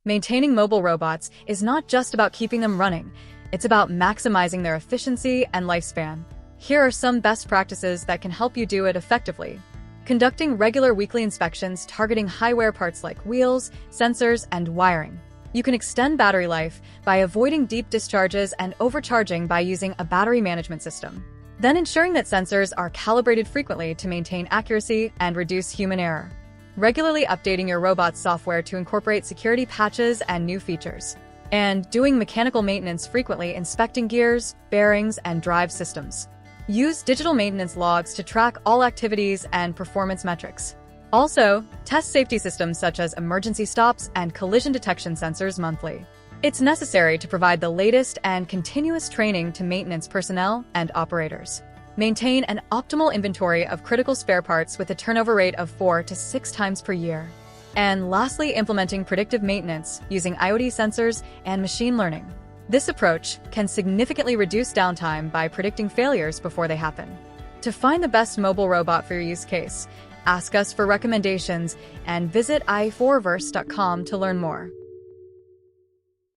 Maintaining mobile robots is not just about keeping them running, it's about maximizing their efficiency and lifespan. Here are some best practices that can help you do it effectively. Conducting regular weekly inspections targeting high-wear parts like wheels, sensors, and wiring. You can extend battery life by avoiding deep discharges and overcharging by using a battery management system. Then ensuring that sensors are calibrated frequently to maintain accuracy and reduce human error. Regularly updating your robot's software to incorporate security patches and new features. And doing mechanical maintenance frequently, inspecting gears, bearings, and drive systems. Use digital maintenance logs to track all activities and performance metrics. Also, test safety systems such as emergency stops and collision detection sensors monthly. It's necessary to provide the latest and continuous training to maintenance personnel and operators. Maintain an optimal inventory of critical spare parts with a turnover rate of 4 to 6 times per year. And lastly, implementing predictive maintenance using IoT sensors and machine learning. This approach can significantly reduce downtime by predicting failures before they happen. To find the best mobile robot for your use case, ask us for recommendations and visit i4verse.com to learn more.